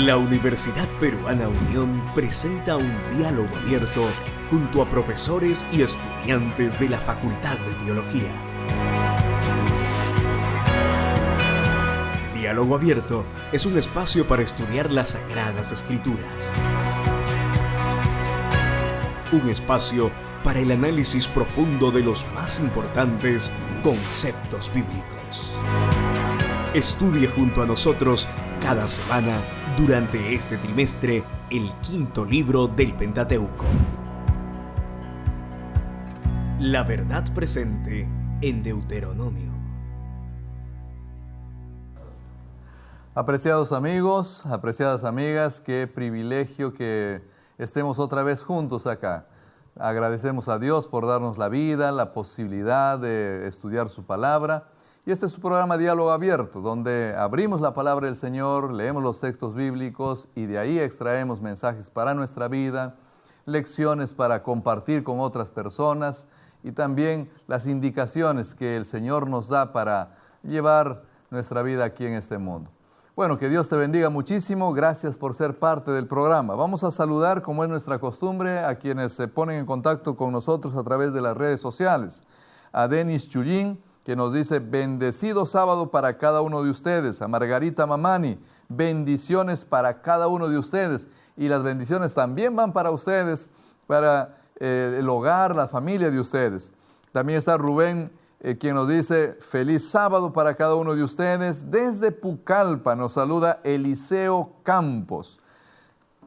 La Universidad Peruana Unión presenta un diálogo abierto junto a profesores y estudiantes de la Facultad de Teología. Diálogo Abierto es un espacio para estudiar las Sagradas Escrituras. Un espacio para el análisis profundo de los más importantes conceptos bíblicos. Estudie junto a nosotros cada semana durante este trimestre el quinto libro del Pentateuco. La verdad presente en Deuteronomio. Apreciados amigos, apreciadas amigas, qué privilegio que estemos otra vez juntos acá. Agradecemos a Dios por darnos la vida, la posibilidad de estudiar su palabra. Y este es su programa Diálogo Abierto, donde abrimos la palabra del Señor, leemos los textos bíblicos y de ahí extraemos mensajes para nuestra vida, lecciones para compartir con otras personas y también las indicaciones que el Señor nos da para llevar nuestra vida aquí en este mundo. Bueno, que Dios te bendiga muchísimo. Gracias por ser parte del programa. Vamos a saludar, como es nuestra costumbre, a quienes se ponen en contacto con nosotros a través de las redes sociales. A Denis Chullín, que nos dice, bendecido sábado para cada uno de ustedes. A Margarita Mamani, bendiciones para cada uno de ustedes. Y las bendiciones también van para ustedes, para el hogar, la familia de ustedes. También está Rubén, quien nos dice, feliz sábado para cada uno de ustedes. Desde Pucallpa nos saluda Eliseo Campos.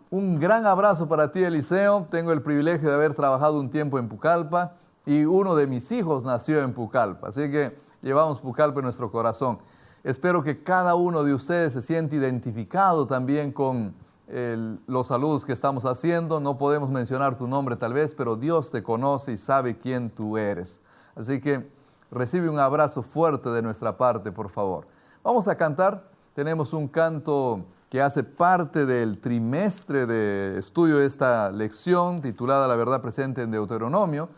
Un gran abrazo para ti, Eliseo. Tengo el privilegio de haber trabajado un tiempo en Pucallpa y uno de mis hijos nació en Pucallpa. Así que llevamos Pucallpa en nuestro corazón. Espero que cada uno de ustedes se sienta identificado también con los saludos que estamos haciendo. No podemos mencionar tu nombre tal vez, pero Dios te conoce y sabe quién tú eres. Así que recibe un abrazo fuerte de nuestra parte, por favor. Vamos a cantar. Tenemos un canto que hace parte del trimestre de estudio de esta lección titulada La verdad presente en Deuteronomio.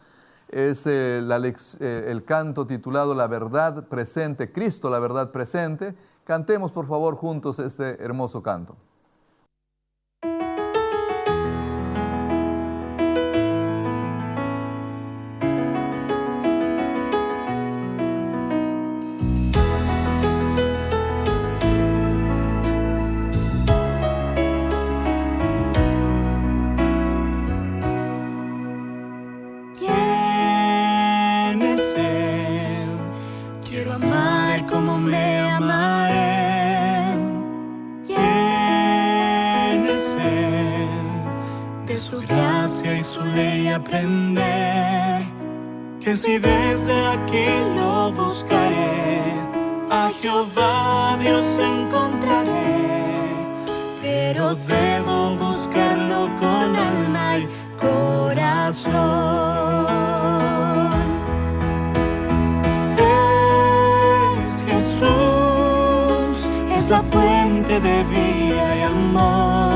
Es el canto titulado La verdad presente, Cristo, la verdad presente. Cantemos, por favor, juntos este hermoso canto. Aprender que si desde aquí lo buscaré, a Jehová Dios encontraré, pero debo buscarlo con alma y corazón. Es Jesús, es la fuente de vida y amor.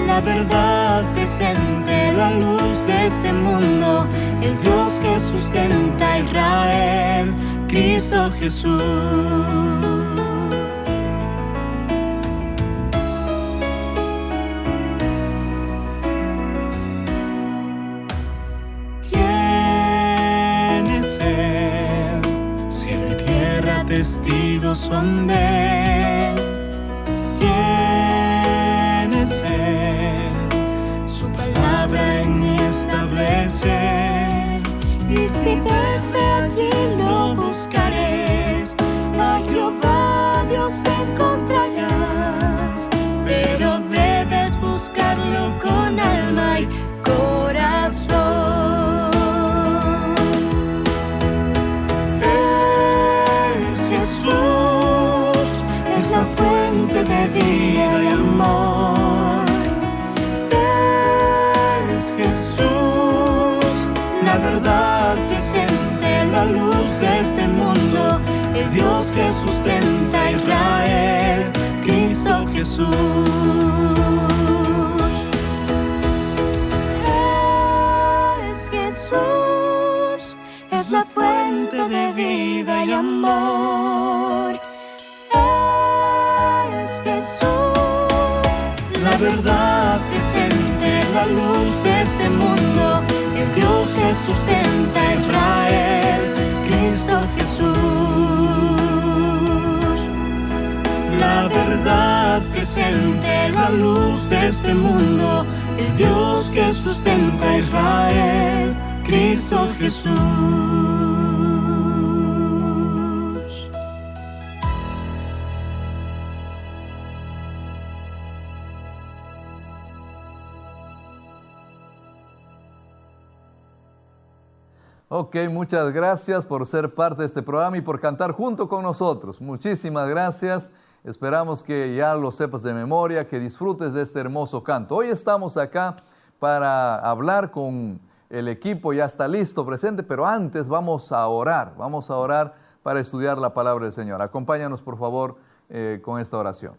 La verdad presente, la luz de este mundo, el Dios que sustenta a Israel, Cristo Jesús. ¿Quién es Él? Cielo y tierra testigos son de Él. En mí establecer, y si desde allí lo buscares, a Jehová Dios encontrarás, pero debes buscarlo con alma y corazón. Es Jesús, es la fuente de vida y amor. Jesús, la verdad presente, la luz de este mundo, el Dios que sustenta a Israel, Cristo Jesús. Es Jesús, es la fuente de vida y amor. verdad presente, la luz de este mundo, el Dios que sustenta a Israel, Cristo Jesús. La verdad presente, la luz de este mundo, el Dios que sustenta a Israel, Cristo Jesús. Ok, muchas gracias por ser parte de este programa y por cantar junto con nosotros. Muchísimas gracias. Esperamos que ya lo sepas de memoria, que disfrutes de este hermoso canto. Hoy estamos acá para hablar con el equipo, ya está listo, presente, pero antes vamos a orar para estudiar la palabra del Señor. Acompáñanos por favor con esta oración.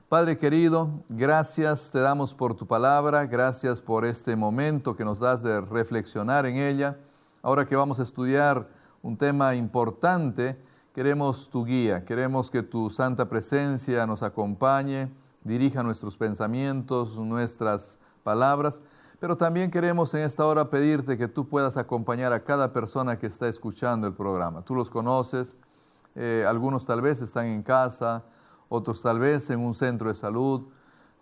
Padre querido, gracias te damos por tu palabra, gracias por este momento que nos das de reflexionar en ella. Ahora que vamos a estudiar un tema importante, queremos tu guía, queremos que tu santa presencia nos acompañe, dirija nuestros pensamientos, nuestras palabras, pero también queremos en esta hora pedirte que tú puedas acompañar a cada persona que está escuchando el programa. Tú los conoces, algunos tal vez están en casa, otros tal vez en un centro de salud.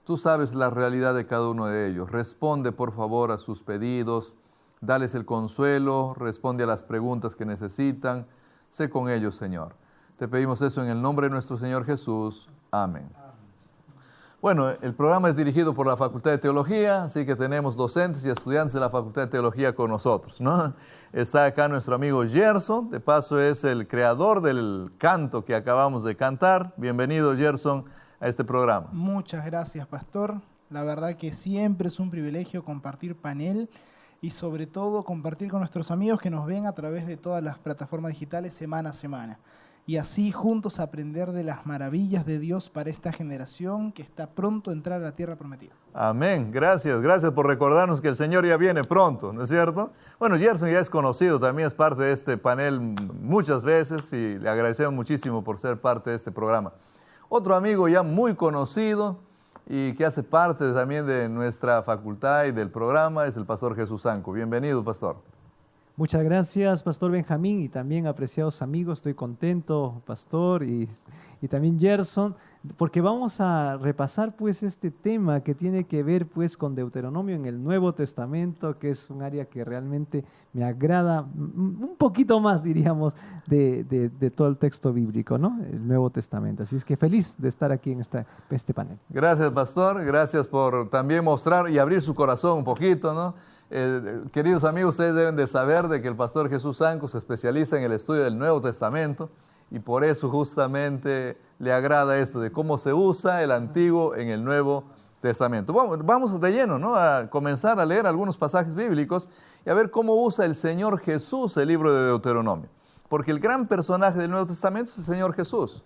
Tú sabes la realidad de cada uno de ellos. Responde por favor a sus pedidos, dales el consuelo, responde a las preguntas que necesitan. Sé con ellos, Señor. Te pedimos eso en el nombre de nuestro Señor Jesús. Amén. Bueno, el programa es dirigido por la Facultad de Teología, así que tenemos docentes y estudiantes de la Facultad de Teología con nosotros, ¿no? Está acá nuestro amigo Gerson, de paso es el creador del canto que acabamos de cantar. Bienvenido, Gerson, a este programa. Muchas gracias, pastor. La verdad que siempre es un privilegio compartir panel y sobre todo compartir con nuestros amigos que nos ven a través de todas las plataformas digitales semana a semana. Y así juntos aprender de las maravillas de Dios para esta generación que está pronto a entrar a la tierra prometida. Amén. Gracias por recordarnos que el Señor ya viene pronto, ¿no es cierto? Bueno, Gerson ya es conocido, también es parte de este panel muchas veces y le agradecemos muchísimo por ser parte de este programa. Otro amigo ya muy conocido y que hace parte también de nuestra facultad y del programa es el pastor Jesús Zanco. Bienvenido, pastor. Muchas gracias, pastor Benjamín, y también apreciados amigos. Estoy contento, pastor, y también Gerson, porque vamos a repasar pues este tema que tiene que ver pues con Deuteronomio en el Nuevo Testamento, que es un área que realmente me agrada un poquito más, diríamos, de todo el texto bíblico, ¿no? El Nuevo Testamento. Así es que feliz de estar aquí en este panel. Gracias, pastor. Gracias por también mostrar y abrir su corazón un poquito, ¿no? Queridos amigos, ustedes deben de saber de que el pastor Jesús Zanco se especializa en el estudio del Nuevo Testamento y por eso justamente le agrada esto de cómo se usa el Antiguo en el Nuevo Testamento. Vamos de lleno, ¿no? A comenzar a leer algunos pasajes bíblicos y a ver cómo usa el Señor Jesús el libro de Deuteronomio. Porque el gran personaje del Nuevo Testamento es el Señor Jesús.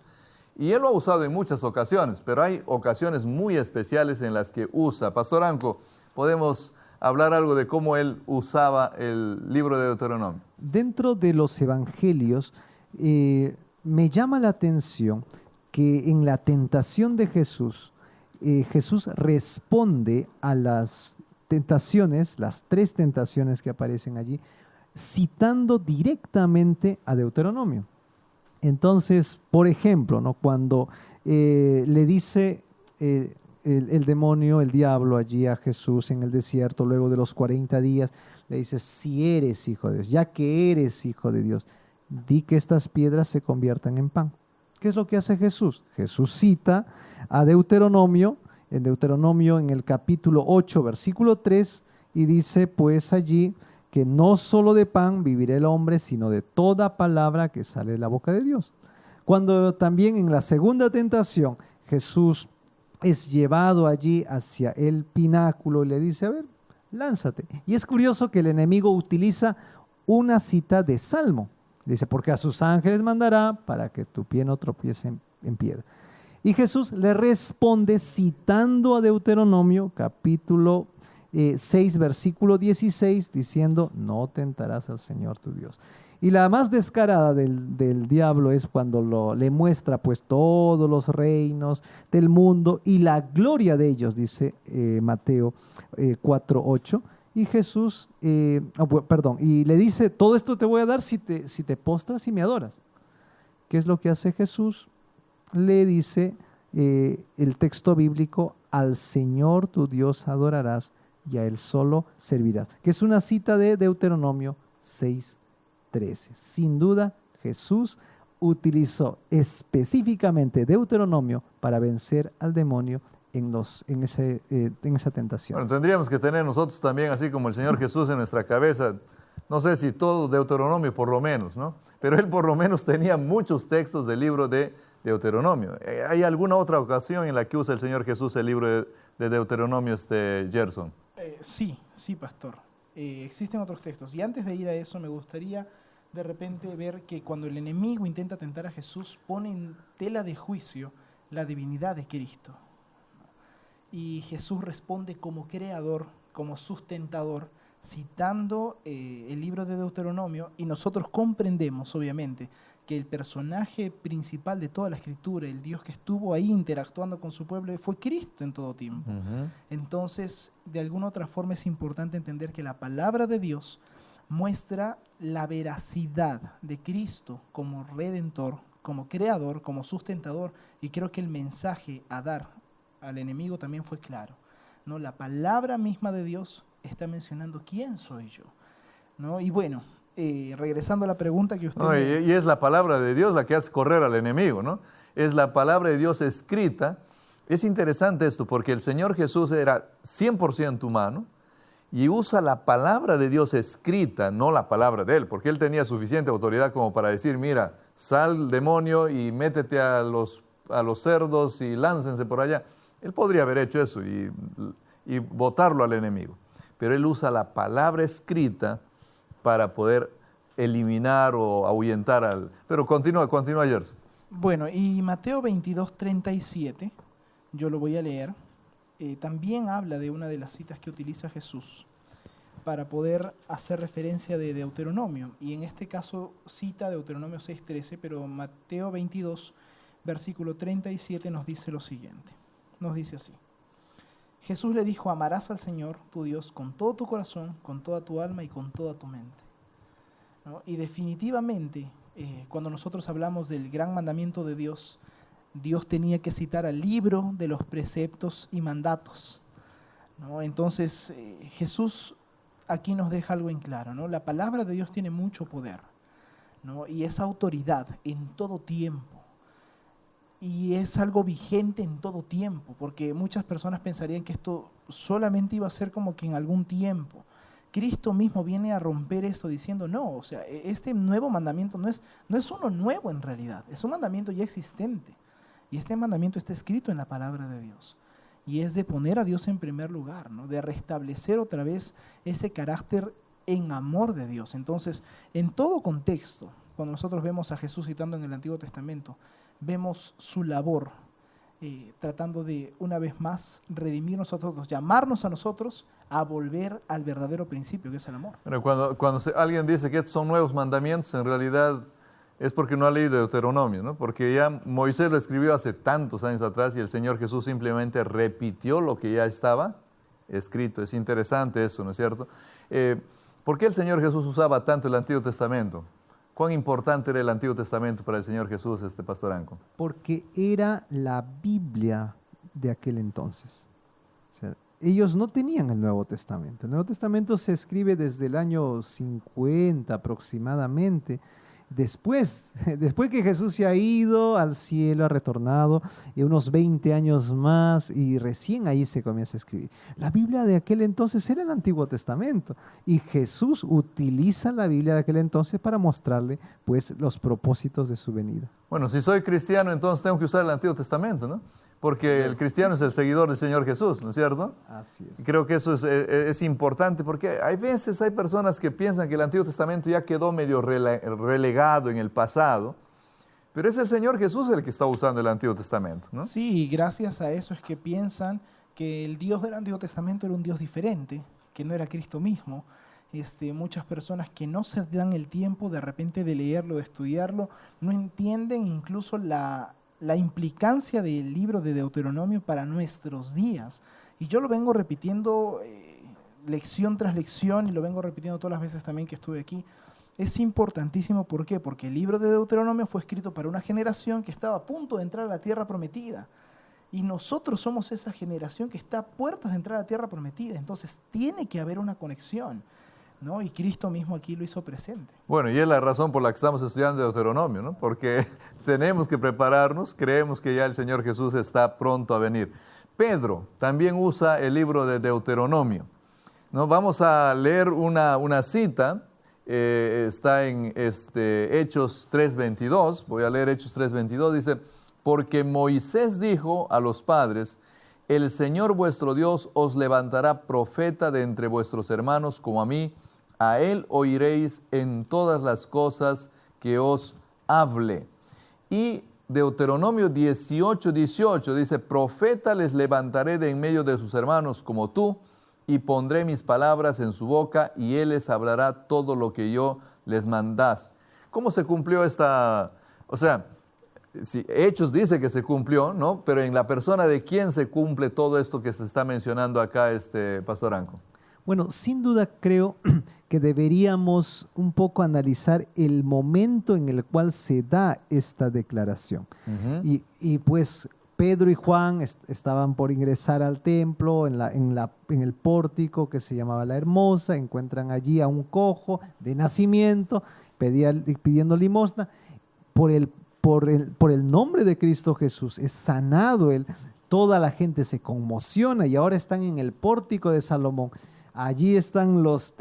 Y Él lo ha usado en muchas ocasiones, pero hay ocasiones muy especiales en las que usa. Pastor Anco, podemos hablar algo de cómo Él usaba el libro de Deuteronomio. Dentro de los evangelios me llama la atención que en la tentación de Jesús, Jesús responde a las tentaciones, las 3 tentaciones que aparecen allí, citando directamente a Deuteronomio. Entonces, por ejemplo, ¿no? Cuando le dice el demonio, el diablo allí a Jesús en el desierto, luego de los 40 días, le dice, si eres hijo de Dios, ya que eres hijo de Dios, di que estas piedras se conviertan en pan. ¿Qué es lo que hace Jesús? Jesús cita a Deuteronomio, en el capítulo 8, versículo 3, y dice pues allí que no solo de pan vivirá el hombre, sino de toda palabra que sale de la boca de Dios. Cuando también en la segunda tentación Jesús es llevado allí hacia el pináculo y le dice, a ver, lánzate. Y es curioso que el enemigo utiliza una cita de Salmo. Dice, porque a sus ángeles mandará para que tu pie no tropiece en piedra. Y Jesús le responde citando a Deuteronomio, capítulo 6, versículo 16, diciendo, no tentarás al Señor tu Dios. Y la más descarada del diablo es cuando le muestra pues todos los reinos del mundo y la gloria de ellos, dice Mateo 4:8. Y Jesús, y le dice, todo esto te voy a dar si te postras y me adoras. ¿Qué es lo que hace Jesús? Le dice el texto bíblico, al Señor tu Dios adorarás y a Él solo servirás, que es una cita de Deuteronomio 6:13. Sin duda, Jesús utilizó específicamente Deuteronomio para vencer al demonio en esa tentación. Bueno, tendríamos que tener nosotros también, así como el Señor Jesús en nuestra cabeza, no sé si todo Deuteronomio por lo menos, ¿no? Pero Él por lo menos tenía muchos textos del libro de Deuteronomio. ¿Hay alguna otra ocasión en la que usa el Señor Jesús el libro de Deuteronomio, Gerson? Sí, pastor. Existen otros textos. Y antes de ir a eso, me gustaría de repente ver que cuando el enemigo intenta tentar a Jesús, pone en tela de juicio la divinidad de Cristo. Y Jesús responde como creador, como sustentador, citando el libro de Deuteronomio, y nosotros comprendemos, obviamente, que el personaje principal de toda la Escritura, el Dios que estuvo ahí interactuando con su pueblo, fue Cristo en todo tiempo. Entonces, de alguna otra forma es importante entender que la palabra de Dios muestra la veracidad de Cristo como redentor, como creador, como sustentador, y creo que el mensaje a dar al enemigo también fue claro, ¿no? La palabra misma de Dios está mencionando quién soy yo, ¿no? Y bueno, regresando a la pregunta que usted... No, y es la palabra de Dios la que hace correr al enemigo, ¿no? Es la palabra de Dios escrita. Es interesante esto, porque el Señor Jesús era 100% humano y usa la palabra de Dios escrita, no la palabra de Él, porque Él tenía suficiente autoridad como para decir, mira, sal demonio y métete a los cerdos y láncense por allá. Él podría haber hecho eso y botarlo al enemigo. Pero Él usa la palabra escrita para poder eliminar o ahuyentar al... Pero continúa, Gerson. Bueno, y Mateo 22:37, yo lo voy a leer, también habla de una de las citas que utiliza Jesús para poder hacer referencia de Deuteronomio. Y en este caso cita Deuteronomio 6:13, pero Mateo 22, versículo 37 nos dice lo siguiente. Nos dice así: Jesús le dijo, amarás al Señor tu Dios con todo tu corazón, con toda tu alma y con toda tu mente, ¿no? Y definitivamente, cuando nosotros hablamos del gran mandamiento de Dios, Dios tenía que citar al libro de los preceptos y mandatos, ¿no? Entonces, Jesús aquí nos deja algo en claro, ¿no? La palabra de Dios tiene mucho poder, ¿no? Y es autoridad en todo tiempo. Y es algo vigente en todo tiempo, porque muchas personas pensarían que esto solamente iba a ser como que en algún tiempo. Cristo mismo viene a romper esto diciendo, no, o sea, este nuevo mandamiento no es uno nuevo en realidad, es un mandamiento ya existente. Y este mandamiento está escrito en la palabra de Dios. Y es de poner a Dios en primer lugar, ¿no? De restablecer otra vez ese carácter en amor de Dios. Entonces, en todo contexto, cuando nosotros vemos a Jesús citando en el Antiguo Testamento, vemos su labor tratando de una vez más redimirnos a nosotros, llamarnos a nosotros a volver al verdadero principio, que es el amor. Bueno, cuando alguien dice que estos son nuevos mandamientos, en realidad es porque no ha leído Deuteronomio, ¿no? Porque ya Moisés lo escribió hace tantos años atrás y el Señor Jesús simplemente repitió lo que ya estaba escrito. Es interesante eso, ¿no es cierto? ¿Por qué el Señor Jesús usaba tanto el Antiguo Testamento? ¿Cuán importante era el Antiguo Testamento para el Señor Jesús, Pastor Anco? Porque era la Biblia de aquel entonces. O sea, ellos no tenían el Nuevo Testamento. El Nuevo Testamento se escribe desde el año 50 aproximadamente. Después que Jesús se ha ido al cielo, ha retornado, y unos 20 años más, y recién ahí se comienza a escribir. La Biblia de aquel entonces era el Antiguo Testamento, y Jesús utiliza la Biblia de aquel entonces para mostrarle, pues, los propósitos de su venida. Bueno, si soy cristiano, entonces tengo que usar el Antiguo Testamento, ¿no? Porque el cristiano es el seguidor del Señor Jesús, ¿no es cierto? Así es. Y creo que eso es importante porque hay personas que piensan que el Antiguo Testamento ya quedó medio relegado en el pasado, pero es el Señor Jesús el que está usando el Antiguo Testamento, ¿no? Sí, gracias a eso es que piensan que el Dios del Antiguo Testamento era un Dios diferente, que no era Cristo mismo. muchas personas que no se dan el tiempo de repente de leerlo, de estudiarlo, no entienden incluso la implicancia del libro de Deuteronomio para nuestros días. Y yo lo vengo repitiendo lección tras lección, y lo vengo repitiendo todas las veces también que estuve aquí. Es importantísimo, ¿por qué? Porque el libro de Deuteronomio fue escrito para una generación que estaba a punto de entrar a la tierra prometida. Y nosotros somos esa generación que está a puertas de entrar a la tierra prometida. Entonces tiene que haber una conexión, ¿no? Y Cristo mismo aquí lo hizo presente. Bueno, y es la razón por la que estamos estudiando Deuteronomio, ¿no? Porque tenemos que prepararnos, creemos que ya el Señor Jesús está pronto a venir. Pedro también usa el libro de Deuteronomio, ¿no? Vamos a leer una cita, está en Hechos 3:22, voy a leer Hechos 3:22, dice: porque Moisés dijo a los padres, el Señor vuestro Dios os levantará profeta de entre vuestros hermanos como a mí, a él oiréis en todas las cosas que os hable. Y Deuteronomio 18:18 dice, profeta les levantaré de en medio de sus hermanos como tú, y pondré mis palabras en su boca, y él les hablará todo lo que yo les mandás. ¿Cómo se cumplió esta? O sea, sí, Hechos dice que se cumplió, ¿no? Pero en la persona de quién se cumple todo esto que se está mencionando acá, Pastor Anco. Bueno, sin duda creo que deberíamos un poco analizar el momento en el cual se da esta declaración. Y pues Pedro y Juan estaban por ingresar al templo, en el pórtico que se llamaba La Hermosa, encuentran allí a un cojo de nacimiento pidiendo limosna. Por el nombre de Cristo Jesús es sanado él. Toda la gente se conmociona y ahora están en el pórtico de Salomón. Allí están los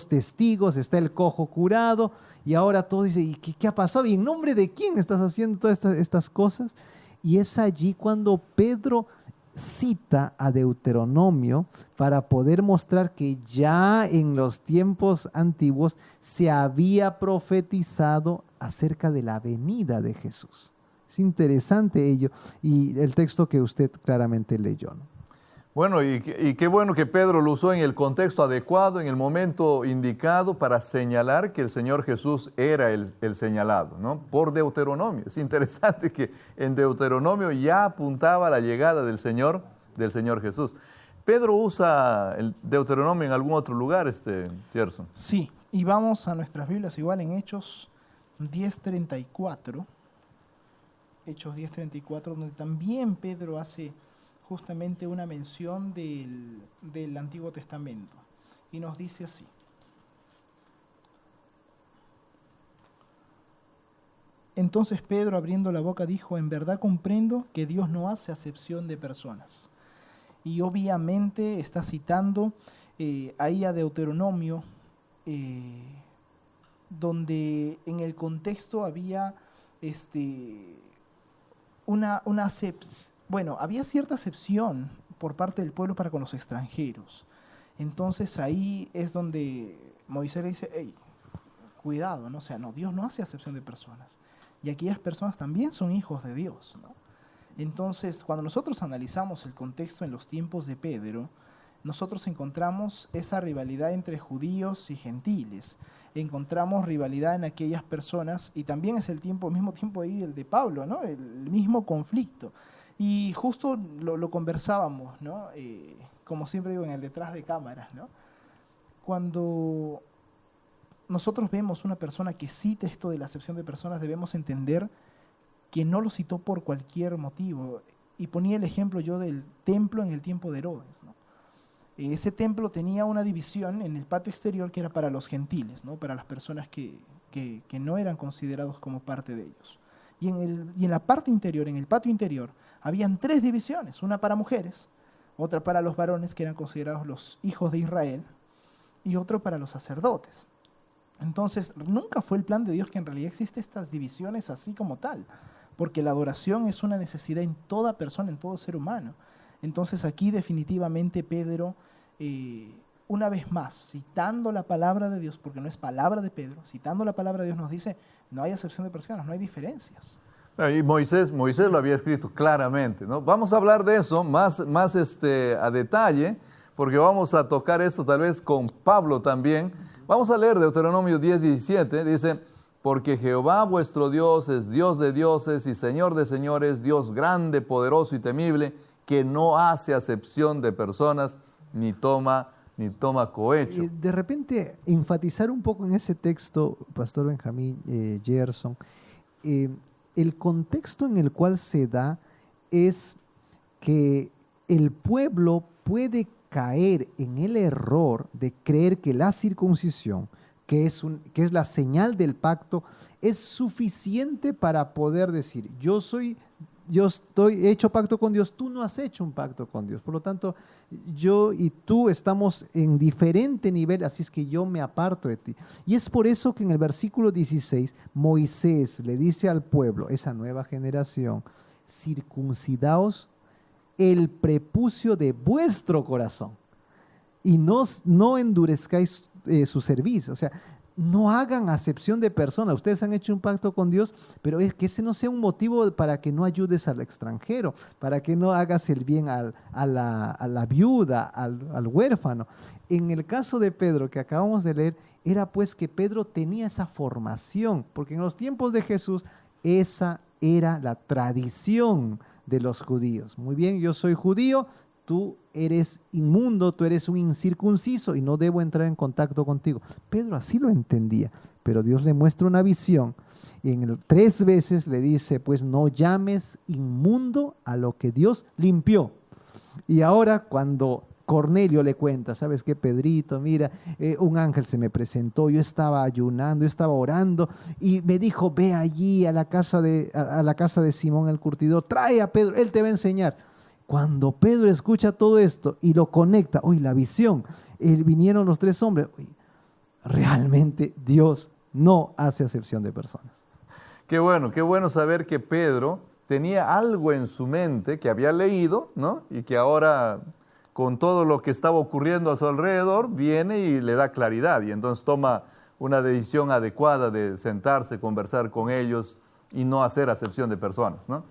testigos, está el cojo curado, y ahora todos dicen, ¿y qué ha pasado? ¿Y en nombre de quién estás haciendo todas estas cosas? Y es allí cuando Pedro cita a Deuteronomio para poder mostrar que ya en los tiempos antiguos se había profetizado acerca de la venida de Jesús. Es interesante ello, y el texto que usted claramente leyó, ¿no? Bueno, y qué bueno que Pedro lo usó en el contexto adecuado, en el momento indicado, para señalar que el Señor Jesús era el señalado, ¿no? Por Deuteronomio. Es interesante que en Deuteronomio ya apuntaba a la llegada del Señor Jesús. ¿Pedro usa el Deuteronomio en algún otro lugar, Gerson? Sí, y vamos a nuestras Biblias igual en Hechos 10:34. Hechos 10:34, donde también Pedro hace justamente una mención del Antiguo Testamento. Y nos dice así. Entonces Pedro, abriendo la boca, dijo, en verdad comprendo que Dios no hace acepción de personas. Y obviamente está citando ahí a Deuteronomio, donde en el contexto había había cierta acepción por parte del pueblo para con los extranjeros. Entonces ahí es donde Moisés le dice, hey, cuidado, ¿no? O sea, no, Dios no hace acepción de personas. Y aquellas personas también son hijos de Dios, ¿no? Entonces, cuando nosotros analizamos el contexto en los tiempos de Pedro, nosotros encontramos esa rivalidad entre judíos y gentiles. Encontramos rivalidad en aquellas personas, y también es el mismo tiempo ahí el de Pablo, ¿no? El mismo conflicto. Y justo lo conversábamos, ¿no? Como siempre digo, en el detrás de cámaras, ¿no? Cuando nosotros vemos una persona que cita esto de la acepción de personas, debemos entender que no lo citó por cualquier motivo. Y ponía el ejemplo yo del templo en el tiempo de Herodes, ¿no? Ese templo tenía una división en el patio exterior que era para los gentiles, ¿no? Para las personas que no eran considerados como parte de ellos. Y en la parte interior, en el patio interior, habían 3 divisiones, una para mujeres, otra para los varones que eran considerados los hijos de Israel, y otro para los sacerdotes. Entonces, nunca fue el plan de Dios que en realidad existen estas divisiones así como tal, porque la adoración es una necesidad en toda persona, en todo ser humano. Entonces aquí definitivamente Pedro, una vez más, citando la palabra de Dios, porque no es palabra de Pedro, citando la palabra de Dios nos dice, no hay acepción de personas, no hay diferencias. Y Moisés lo había escrito claramente, ¿no? Vamos a hablar de eso más a detalle, porque vamos a tocar esto tal vez con Pablo también. Vamos a leer Deuteronomio 10:17, dice: porque Jehová vuestro Dios es Dios de dioses y Señor de señores, Dios grande, poderoso y temible, que no hace acepción de personas, ni toma cohecho. De repente, enfatizar un poco en ese texto, Pastor Benjamín Gerson, el contexto en el cual se da es que el pueblo puede caer en el error de creer que la circuncisión, que es la señal del pacto, es suficiente para poder decir: yo he hecho pacto con Dios, tú no has hecho un pacto con Dios. Por lo tanto, yo y tú estamos en diferente nivel, así es que yo me aparto de ti. Y es por eso que en el versículo 16, Moisés le dice al pueblo, esa nueva generación: circuncidaos el prepucio de vuestro corazón y no endurezcáis su servicio. O sea, no hagan acepción de personas. Ustedes han hecho un pacto con Dios, pero es que ese no sea un motivo para que no ayudes al extranjero, para que no hagas el bien a la viuda, al huérfano. En el caso de Pedro, que acabamos de leer, era pues que Pedro tenía esa formación, porque en los tiempos de Jesús esa era la tradición de los judíos. Muy bien, yo soy judío, tú eres inmundo, tú eres un incircunciso y no debo entrar en contacto contigo. Pedro así lo entendía, pero Dios le muestra una visión y 3 veces le dice: pues no llames inmundo a lo que Dios limpió. Y ahora cuando Cornelio le cuenta: ¿sabes qué, Pedrito? Mira, un ángel se me presentó, yo estaba ayunando, yo estaba orando y me dijo: ve allí a la casa de Simón el curtidor, trae a Pedro, él te va a enseñar. Cuando Pedro escucha todo esto y lo conecta, la visión, vinieron los 3 hombres, realmente Dios no hace acepción de personas. Qué bueno saber que Pedro tenía algo en su mente que había leído, ¿no? Y que ahora, con todo lo que estaba ocurriendo a su alrededor, viene y le da claridad. Y entonces toma una decisión adecuada de sentarse, conversar con ellos y no hacer acepción de personas, ¿no?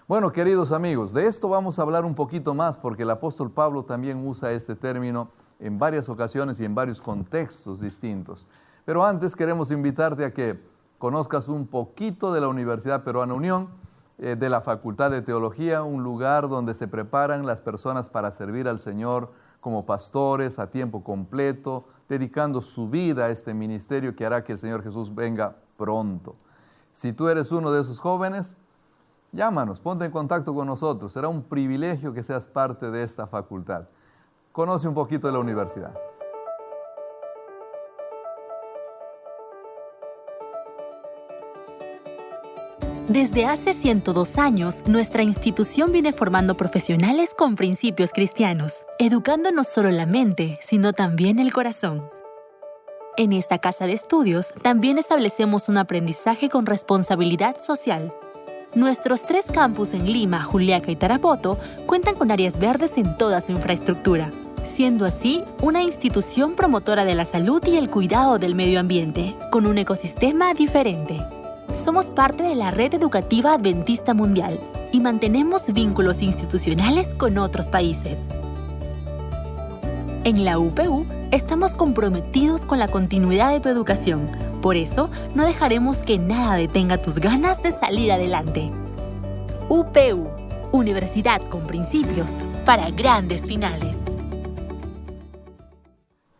Bueno, queridos amigos, de esto vamos a hablar un poquito más, porque el apóstol Pablo también usa este término en varias ocasiones y en varios contextos distintos. Pero antes queremos invitarte a que conozcas un poquito de la Universidad Peruana Unión, de la Facultad de Teología, un lugar donde se preparan las personas para servir al Señor como pastores a tiempo completo, dedicando su vida a este ministerio que hará que el Señor Jesús venga pronto. Si tú eres uno de esos jóvenes, llámanos, ponte en contacto con nosotros. Será un privilegio que seas parte de esta facultad. Conoce un poquito de la universidad. Desde hace 102 años, nuestra institución viene formando profesionales con principios cristianos, educando no solo la mente, sino también el corazón. En esta casa de estudios también establecemos un aprendizaje con responsabilidad social. Nuestros 3 campus en Lima, Juliaca y Tarapoto cuentan con áreas verdes en toda su infraestructura, siendo así una institución promotora de la salud y el cuidado del medio ambiente, con un ecosistema diferente. Somos parte de la Red Educativa Adventista Mundial y mantenemos vínculos institucionales con otros países. En la UPU estamos comprometidos con la continuidad de tu educación. Por eso, no dejaremos que nada detenga tus ganas de salir adelante. UPU, Universidad con principios para grandes finales.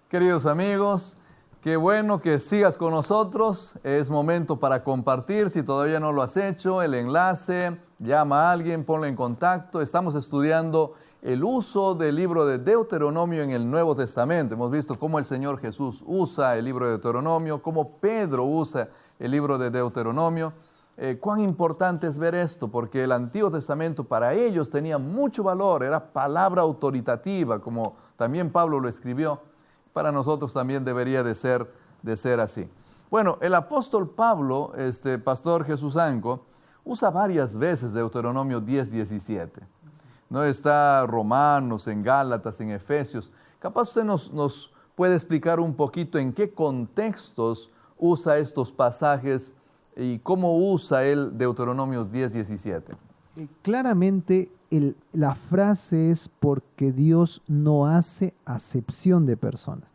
Queridos amigos, qué bueno que sigas con nosotros. Es momento para compartir. Si todavía no lo has hecho, el enlace, llama a alguien, ponlo en contacto. Estamos estudiando el uso del libro de Deuteronomio en el Nuevo Testamento. Hemos visto cómo el Señor Jesús usa el libro de Deuteronomio, cómo Pedro usa el libro de Deuteronomio. Cuán importante es ver esto, porque el Antiguo Testamento para ellos tenía mucho valor, era palabra autoritativa, como también Pablo lo escribió. Para nosotros también debería de ser así. Bueno, el apóstol Pablo, Pastor Jesús Anco, usa varias veces Deuteronomio 10:17. No está Romanos, en Gálatas, en Efesios. Capaz usted nos puede explicar un poquito en qué contextos usa estos pasajes y cómo usa él Deuteronomio 10:17. Claramente la frase es porque Dios no hace acepción de personas.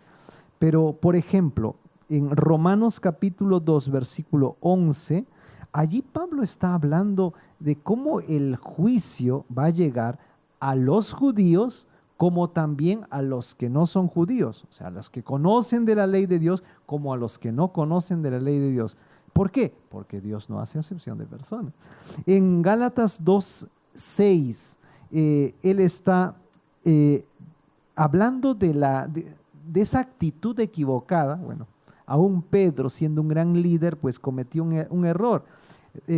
Pero, por ejemplo, en Romanos capítulo 2, versículo 11, allí Pablo está hablando de cómo el juicio va a llegar a los judíos como también a los que no son judíos, o sea, a los que conocen de la ley de Dios como a los que no conocen de la ley de Dios. ¿Por qué? Porque Dios no hace acepción de personas. En Gálatas 2:6, él está hablando de esa actitud equivocada. Bueno, aún Pedro, siendo un gran líder, pues cometió un error,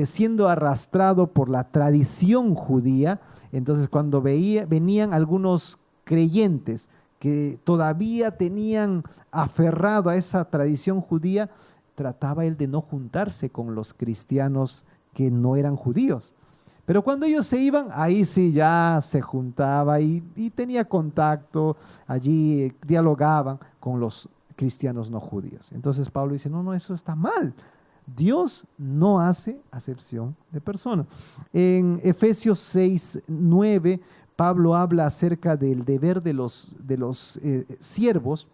siendo arrastrado por la tradición judía. Entonces, cuando venían algunos creyentes que todavía tenían aferrado a esa tradición judía, trataba él de no juntarse con los cristianos que no eran judíos. Pero cuando ellos se iban, ahí sí ya se juntaba y tenía contacto, allí dialogaban con los cristianos no judíos. Entonces Pablo dice, no, eso está mal. Dios no hace acepción de personas. En Efesios 6:9, Pablo habla acerca del deber de los siervos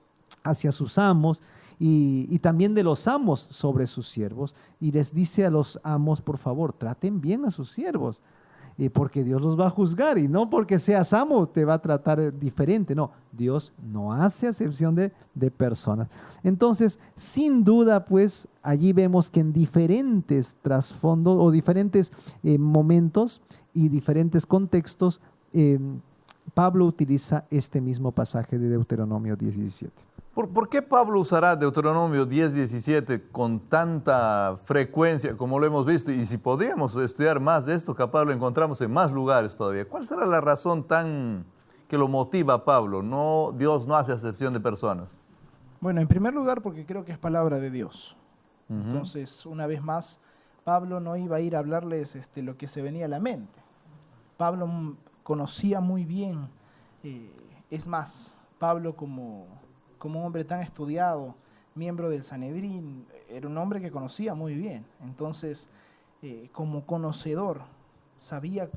hacia sus amos y también de los amos sobre sus siervos, y les dice a los amos, por favor, traten bien a sus siervos, porque Dios los va a juzgar, y no porque seas amo te va a tratar diferente. No, Dios no hace acepción de personas. Entonces, sin duda, pues allí vemos que en diferentes trasfondos o diferentes momentos y diferentes contextos, Pablo utiliza este mismo pasaje de Deuteronomio 10:17. ¿Por qué Pablo usará Deuteronomio 10:17 con tanta frecuencia como lo hemos visto? Y si podríamos estudiar más de esto, capaz lo encontramos en más lugares todavía. ¿Cuál será la razón que lo motiva a Pablo? Dios no hace acepción de personas. Bueno, en primer lugar porque creo que es palabra de Dios. Entonces, una vez más, Pablo no iba a ir a hablarles lo que se venía a la mente. Pablo conocía muy bien, es más, Pablo como un hombre tan estudiado, miembro del Sanedrín, era un hombre que conocía muy bien. Entonces, como conocedor, sabía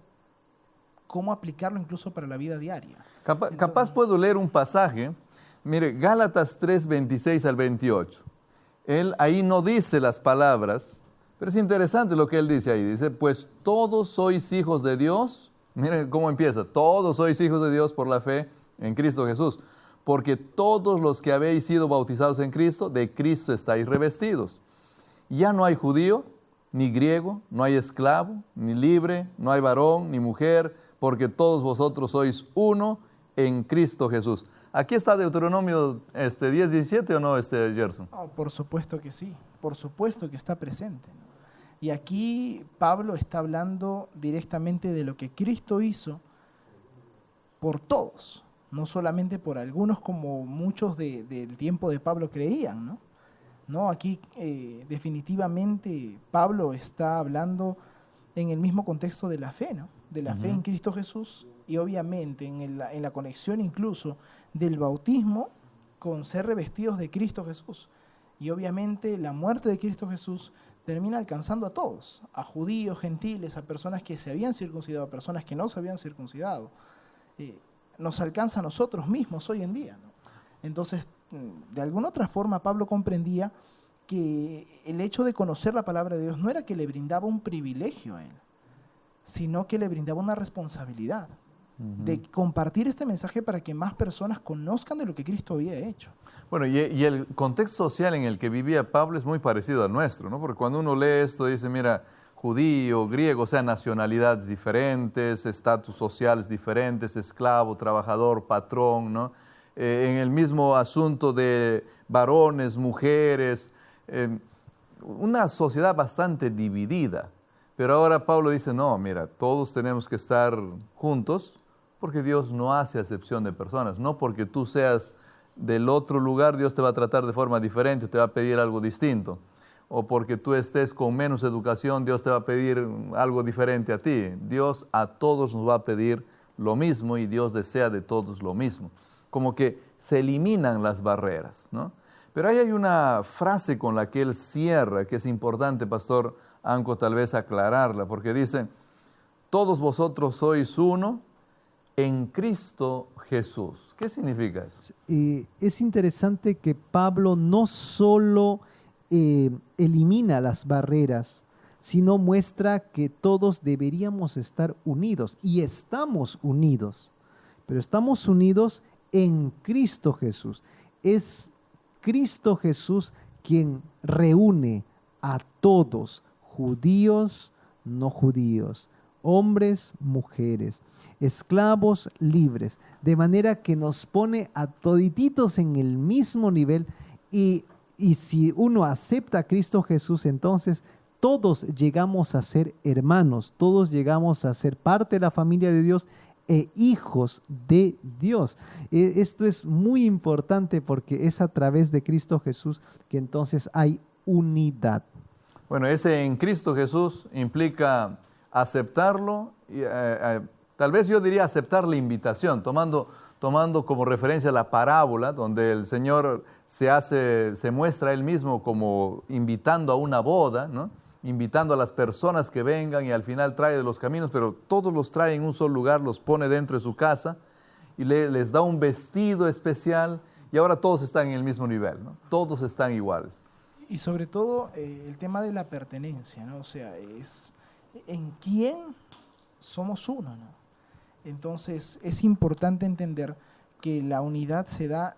cómo aplicarlo incluso para la vida diaria. Capaz puedo leer un pasaje. Mire, Gálatas 3:26 al 28. Él ahí no dice las palabras, pero es interesante lo que él dice ahí. Dice, pues todos sois hijos de Dios. Miren cómo empieza. Todos sois hijos de Dios por la fe en Cristo Jesús. Porque todos los que habéis sido bautizados en Cristo, de Cristo estáis revestidos. Ya no hay judío, ni griego, no hay esclavo, ni libre, no hay varón, ni mujer, porque todos vosotros sois uno en Cristo Jesús. ¿Aquí está Deuteronomio 10:17 o no, Gerson? Oh, por supuesto que sí, por supuesto que está presente, ¿no? Y aquí Pablo está hablando directamente de lo que Cristo hizo por todos. No solamente por algunos como muchos del tiempo de Pablo creían, ¿no? No, aquí definitivamente Pablo está hablando en el mismo contexto de la fe, ¿no? De la fe en Cristo Jesús y obviamente en la conexión incluso del bautismo con ser revestidos de Cristo Jesús. Y obviamente la muerte de Cristo Jesús termina alcanzando a todos, a judíos, gentiles, a personas que se habían circuncidado, a personas que no se habían circuncidado. Nos alcanza a nosotros mismos hoy en día, ¿no? Entonces, de alguna otra forma, Pablo comprendía que el hecho de conocer la palabra de Dios no era que le brindaba un privilegio a él, sino que le brindaba una responsabilidad de compartir este mensaje para que más personas conozcan de lo que Cristo había hecho. Bueno, y el contexto social en el que vivía Pablo es muy parecido al nuestro, ¿no? Porque cuando uno lee esto, dice, mira, judío, griego, o sea, nacionalidades diferentes, estatus sociales diferentes, esclavo, trabajador, patrón, ¿no? En el mismo asunto de varones, mujeres, una sociedad bastante dividida. Pero ahora Pablo dice, no, mira, todos tenemos que estar juntos porque Dios no hace acepción de personas. No porque tú seas del otro lugar, Dios te va a tratar de forma diferente, te va a pedir algo distinto. O porque tú estés con menos educación, Dios te va a pedir algo diferente a ti. Dios a todos nos va a pedir lo mismo y Dios desea de todos lo mismo. Como que se eliminan las barreras, ¿no? Pero ahí hay una frase con la que él cierra, que es importante, Pastor Anco, tal vez aclararla, porque dice, todos vosotros sois uno en Cristo Jesús. ¿Qué significa eso? Es interesante que Pablo no solo elimina las barreras, sino muestra que todos deberíamos estar unidos y estamos unidos, pero estamos unidos en Cristo Jesús. Es Cristo Jesús quien reúne a todos, judíos, no judíos, hombres, mujeres, esclavos, libres, de manera que nos pone a todititos en el mismo nivel y si uno acepta a Cristo Jesús, entonces todos llegamos a ser hermanos, todos llegamos a ser parte de la familia de Dios e hijos de Dios. Esto es muy importante porque es a través de Cristo Jesús que entonces hay unidad. Bueno, ese en Cristo Jesús implica aceptarlo, y, tal vez yo diría aceptar la invitación, tomando como referencia la parábola donde el Señor se muestra a Él mismo como invitando a una boda, ¿no? Invitando a las personas que vengan y al final trae de los caminos, pero todos los trae en un solo lugar, los pone dentro de su casa y les da un vestido especial y ahora todos están en el mismo nivel, ¿no? Todos están iguales. Y sobre todo el tema de la pertenencia, ¿no? O sea, es en quién somos uno, ¿no? Entonces es importante entender que la unidad se da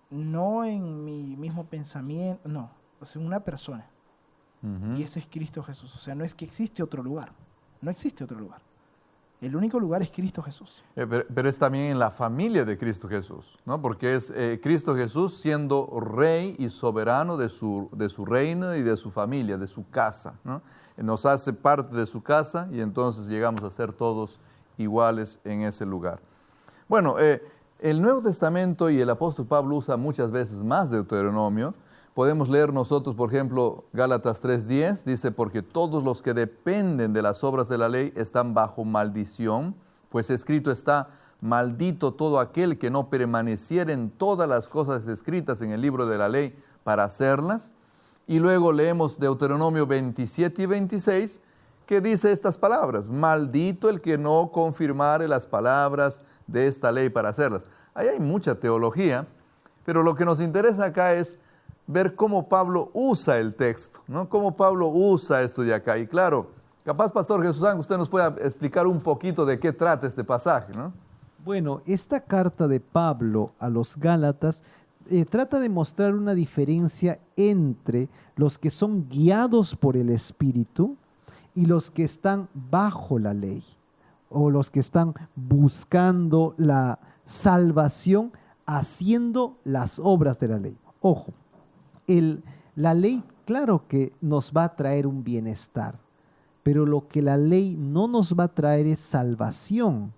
no en mi mismo pensamiento, no, o sea, en una persona. Y ese es Cristo Jesús. O sea, no es que existe otro lugar. No existe otro lugar. El único lugar es Cristo Jesús. Pero es también en la familia de Cristo Jesús, ¿no? Porque es Cristo Jesús siendo rey y soberano de su reino y de su familia, de su casa, ¿no? Nos hace parte de su casa y entonces llegamos a ser todos iguales en ese lugar. Bueno, el Nuevo Testamento y el apóstol Pablo usa muchas veces más Deuteronomio. Podemos leer nosotros, por ejemplo, Gálatas 3:10, dice, porque todos los que dependen de las obras de la ley están bajo maldición, pues escrito está, maldito todo aquel que no permaneciera en todas las cosas escritas en el libro de la ley para hacerlas. Y luego leemos Deuteronomio 27 y 26, que dice estas palabras, maldito el que no confirmare las palabras de esta ley para hacerlas. Ahí hay mucha teología, pero lo que nos interesa acá es ver cómo Pablo usa el texto, ¿no? Cómo Pablo usa esto de acá. Y claro, capaz, Pastor Jesús Ángel, usted nos pueda explicar un poquito de qué trata este pasaje, ¿no? Bueno, esta carta de Pablo a los Gálatas trata de mostrar una diferencia entre los que son guiados por el Espíritu y los que están bajo la ley, o los que están buscando la salvación haciendo las obras de la ley. Ojo, la ley, claro que nos va a traer un bienestar, pero lo que la ley no nos va a traer es salvación.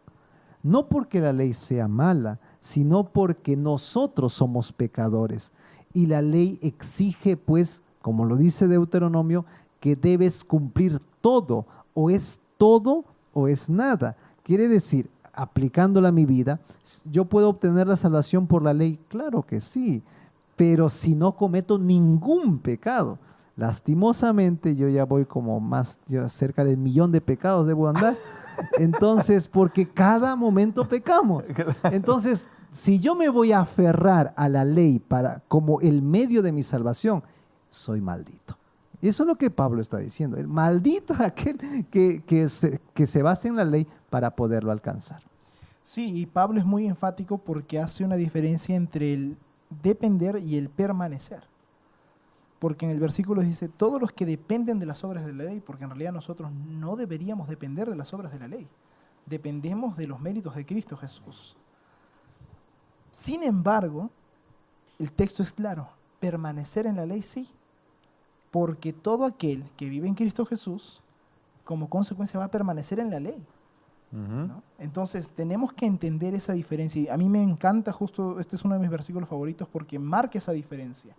No porque la ley sea mala, sino porque nosotros somos pecadores. Y la ley exige, pues, como lo dice Deuteronomio, que debes cumplir todo o es nada. Quiere decir, aplicándola a mi vida, ¿yo puedo obtener la salvación por la ley? Claro que sí, pero si no cometo ningún pecado. Lastimosamente yo ya voy como cerca del 1.000.000 de pecados debo andar. Entonces, porque cada momento pecamos. Entonces, si yo me voy a aferrar a la ley como el medio de mi salvación, soy maldito. Y eso es lo que Pablo está diciendo. El maldito es aquel que se basa en la ley para poderlo alcanzar. Sí, y Pablo es muy enfático porque hace una diferencia entre el depender y el permanecer. Porque en el versículo dice, todos los que dependen de las obras de la ley, porque en realidad nosotros no deberíamos depender de las obras de la ley. Dependemos de los méritos de Cristo Jesús. Sin embargo, el texto es claro, permanecer en la ley sí, porque todo aquel que vive en Cristo Jesús, como consecuencia va a permanecer en la ley. ¿No? Entonces tenemos que entender esa diferencia y a mí me encanta, justo este es uno de mis versículos favoritos porque marca esa diferencia.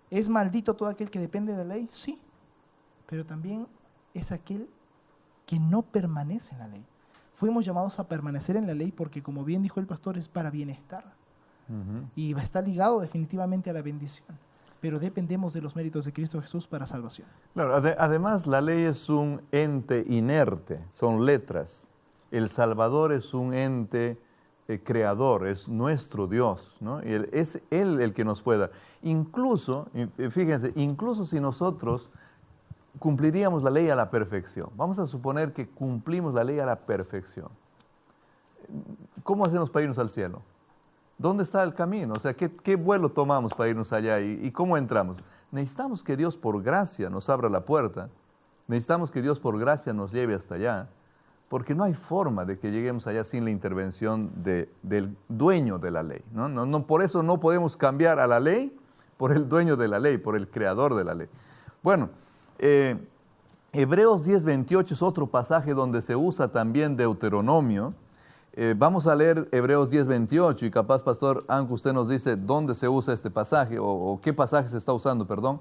¿Es maldito todo aquel que depende de la ley? Sí, pero también es aquel que no permanece en la ley. Fuimos llamados a permanecer en la ley porque, como bien dijo el pastor, es para bienestar y va a estar ligado definitivamente a la bendición. pero dependemos de los méritos de Cristo Jesús para salvación. Claro, además la ley es un ente inerte, son letras. El Salvador es un ente creador, es nuestro Dios, ¿no? Y es Él el que nos puede dar. Incluso, fíjense, incluso si nosotros cumpliríamos la ley a la perfección, vamos a suponer que cumplimos la ley a la perfección. ¿Cómo hacemos para irnos al cielo? ¿Dónde está el camino? O sea, ¿qué vuelo tomamos para irnos allá y cómo entramos? Necesitamos que Dios por gracia nos abra la puerta, necesitamos que Dios por gracia nos lleve hasta allá, porque no hay forma de que lleguemos allá sin la intervención del dueño de la ley, ¿no? No, por eso no podemos cambiar a la ley por el dueño de la ley, por el creador de la ley. Bueno, Hebreos 10:28 es otro pasaje donde se usa también Deuteronomio. Vamos a leer Hebreos 10:28 y capaz, Pastor Anco, usted nos dice dónde se usa este pasaje o qué pasaje se está usando, perdón.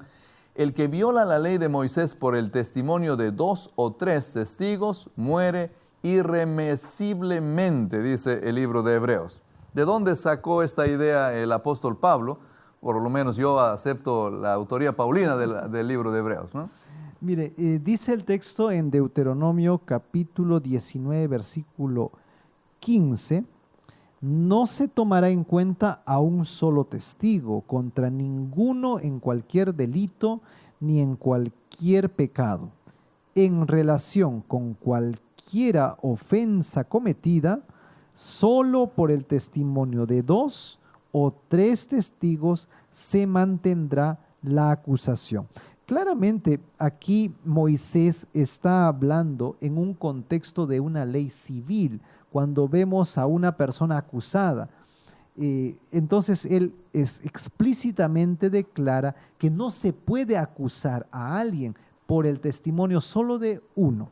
El que viola la ley de Moisés por el testimonio de 2 o 3 testigos muere irremisiblemente, dice el libro de Hebreos. ¿De dónde sacó esta idea el apóstol Pablo? Por lo menos yo acepto la autoría paulina del libro de Hebreos, ¿no? Mire, dice el texto en Deuteronomio capítulo 19, versículo 15, no se tomará en cuenta a un solo testigo contra ninguno en cualquier delito ni en cualquier pecado. En relación con cualquiera ofensa cometida, solo por el testimonio de 2 o 3 testigos se mantendrá la acusación. Claramente aquí Moisés está hablando en un contexto de una ley civil, cuando vemos a una persona acusada. Entonces él explícitamente declara que no se puede acusar a alguien por el testimonio solo de uno.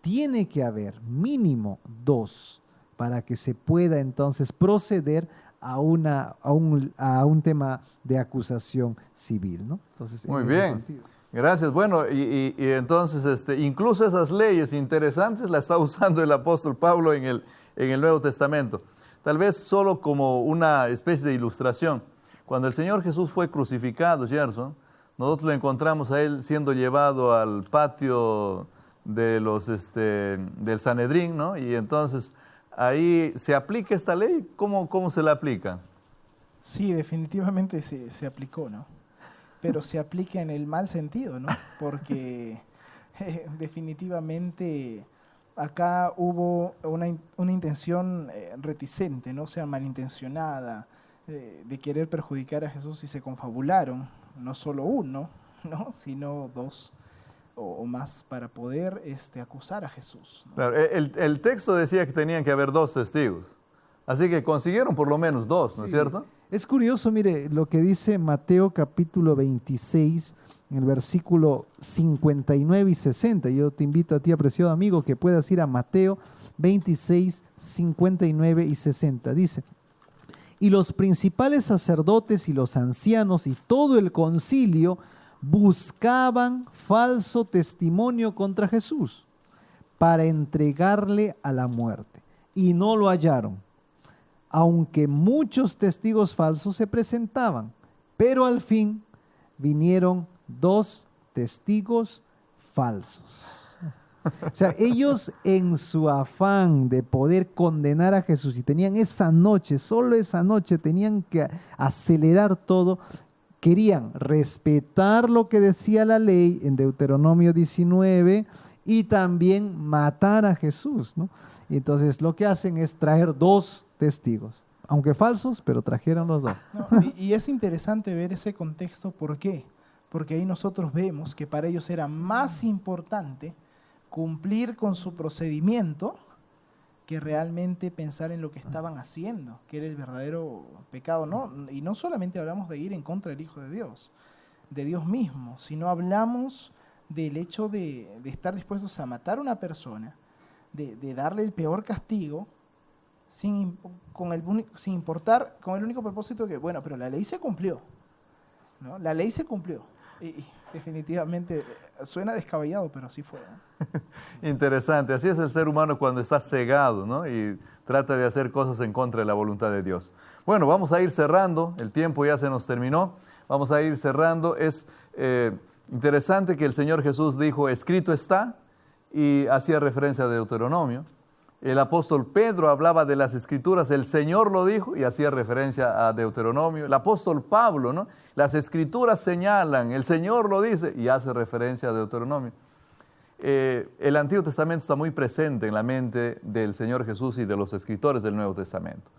Tiene que haber mínimo 2 para que se pueda entonces proceder a un tema de acusación civil, ¿no? Entonces, muy bien, gracias. Bueno, y entonces incluso esas leyes interesantes las está usando el apóstol Pablo en el Nuevo Testamento. Tal vez solo como una especie de ilustración. Cuando el Señor Jesús fue crucificado, Gerson, nosotros lo encontramos a Él siendo llevado al patio de del Sanedrín, ¿no? Y entonces ahí se aplica esta ley. ¿Cómo se la aplica? Sí, definitivamente se aplicó, ¿no? Pero se aplica en el mal sentido, ¿no? Porque definitivamente acá hubo una intención reticente, ¿no? O sea, malintencionada, de querer perjudicar a Jesús, y se confabularon, no solo uno, ¿no? Sino 2 o más para poder acusar a Jesús, ¿no? Claro, el texto decía que tenían que haber 2 testigos, así que consiguieron por lo menos 2, ¿no es cierto? Es curioso, mire, lo que dice Mateo capítulo 26, en el versículo 59 y 60. Yo te invito a ti, apreciado amigo, que puedas ir a Mateo 26, 59 y 60. Dice: y los principales sacerdotes y los ancianos y todo el concilio buscaban falso testimonio contra Jesús para entregarle a la muerte, y no lo hallaron, aunque muchos testigos falsos se presentaban. Pero al fin vinieron 2 testigos falsos. O sea, ellos en su afán de poder condenar a Jesús, y tenían esa noche, solo esa noche, tenían que acelerar todo, querían respetar lo que decía la ley en Deuteronomio 19 y también matar a Jesús, ¿no? Y entonces lo que hacen es traer 2 testigos, aunque falsos, pero trajeron los 2. No, y es interesante ver ese contexto. ¿Por qué? Porque ahí nosotros vemos que para ellos era más importante cumplir con su procedimiento que realmente pensar en lo que estaban haciendo, que era el verdadero pecado, ¿no? Y no solamente hablamos de ir en contra del Hijo de Dios mismo, sino hablamos del hecho de estar dispuestos a matar a una persona, de darle el peor castigo, sin importar, con el único propósito que, bueno, pero la ley se cumplió, ¿no? La ley se cumplió. Y definitivamente suena descabellado, pero así fue, ¿no? Interesante. Así es el ser humano cuando está cegado, ¿no? Y trata de hacer cosas en contra de la voluntad de Dios. Bueno, vamos a ir cerrando. El tiempo ya se nos terminó. Vamos a ir cerrando. Es interesante que el Señor Jesús dijo, escrito está, y hacía referencia a Deuteronomio. El apóstol Pedro hablaba de las Escrituras, el Señor lo dijo y hacía referencia a Deuteronomio. El apóstol Pablo, ¿no? Las Escrituras señalan, el Señor lo dice y hace referencia a Deuteronomio. El Antiguo Testamento está muy presente en la mente del Señor Jesús y de los escritores del Nuevo Testamento.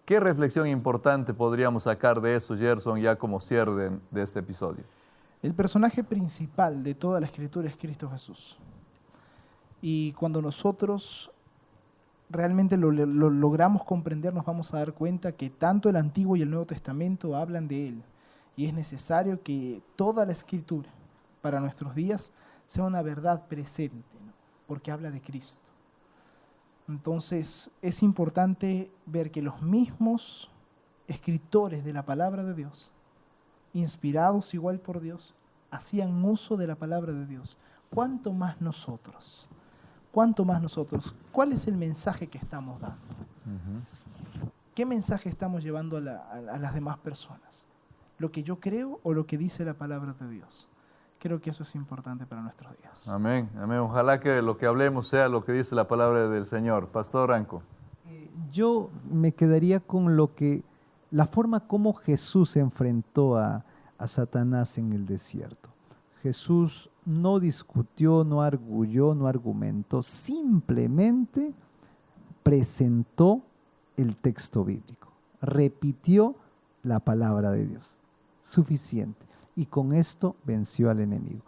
¿Qué reflexión importante podríamos sacar de esto, Gerson, ya como cierre de este episodio? El personaje principal de toda la Escritura es Cristo Jesús. Y cuando nosotros realmente lo logramos comprender, nos vamos a dar cuenta que tanto el Antiguo y el Nuevo Testamento hablan de Él. Y es necesario que toda la Escritura para nuestros días sea una verdad presente, ¿no? Porque habla de Cristo. Entonces es importante ver que los mismos escritores de la palabra de Dios, inspirados igual por Dios, hacían uso de la palabra de Dios. ¿Cuánto más nosotros? ¿Cuánto más nosotros? ¿Cuál es el mensaje que estamos dando? ¿Qué mensaje estamos llevando a las demás personas? ¿Lo que yo creo o lo que dice la palabra de Dios? Creo que eso es importante para nuestros días. Amén, amén. Ojalá que lo que hablemos sea lo que dice la palabra del Señor. Pastor Ranco. Yo me quedaría con la forma como Jesús enfrentó a Satanás en el desierto. Jesús no discutió, no arguyó, no argumentó, simplemente presentó el texto bíblico, repitió la palabra de Dios. Suficiente. Y con esto venció al enemigo.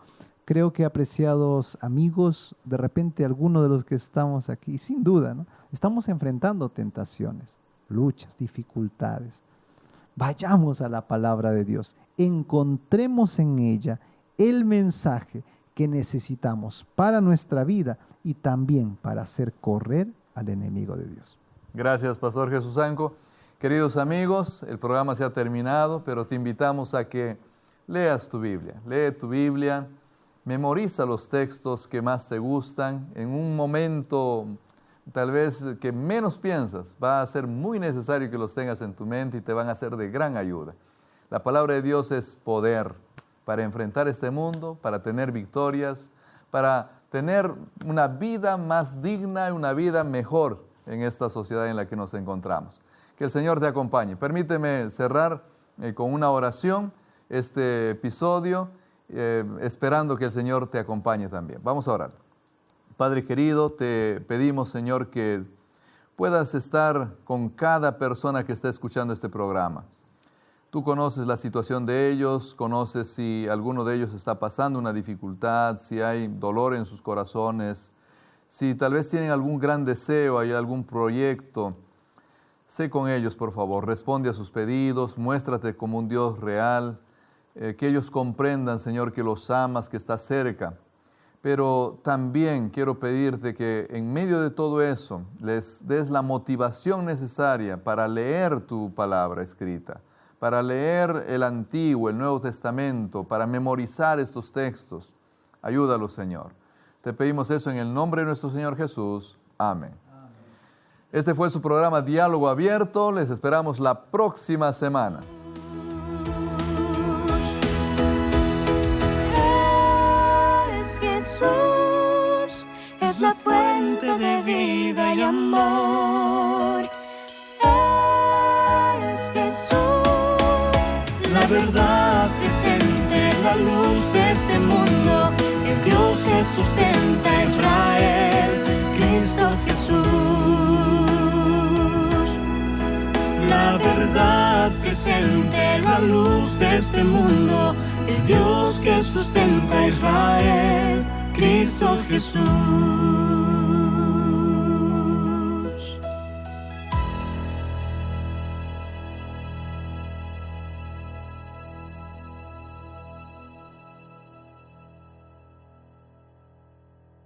Creo que, apreciados amigos, de repente algunos de los que estamos aquí, sin duda, ¿no? Estamos enfrentando tentaciones, luchas, dificultades. Vayamos a la palabra de Dios, encontremos en ella el mensaje que necesitamos para nuestra vida y también para hacer correr al enemigo de Dios. Gracias, Pastor Jesús Anco. Queridos amigos, el programa se ha terminado, pero te invitamos a que leas tu Biblia. Lee tu Biblia, memoriza los textos que más te gustan. En un momento tal vez que menos piensas, va a ser muy necesario que los tengas en tu mente y te van a ser de gran ayuda. La palabra de Dios es poder para enfrentar este mundo, para tener victorias, para tener una vida más digna y una vida mejor en esta sociedad en la que nos encontramos. Que el Señor te acompañe. Permíteme cerrar con una oración este episodio, esperando que el Señor te acompañe también. Vamos a orar. Padre querido, te pedimos, Señor, que puedas estar con cada persona que está escuchando este programa. Tú conoces la situación de ellos, conoces si alguno de ellos está pasando una dificultad, si hay dolor en sus corazones, si tal vez tienen algún gran deseo, hay algún proyecto. Sé con ellos, por favor, responde a sus pedidos, muéstrate como un Dios real, que ellos comprendan, Señor, que los amas, que estás cerca. Pero también quiero pedirte que en medio de todo eso les des la motivación necesaria para leer tu palabra escrita, para leer el Antiguo, el Nuevo Testamento, para memorizar estos textos. Ayúdalos, Señor. Te pedimos eso en el nombre de nuestro Señor Jesús. Amén. Este fue su programa Diálogo Abierto. Les esperamos la próxima semana. Es Jesús, es la fuente de vida y amor. Es Jesús, la verdad presente, la luz de este mundo, el Dios que sustenta a Israel, Cristo Jesús. La verdad presente, la luz de este mundo, el Dios que sustenta a Israel, Cristo Jesús.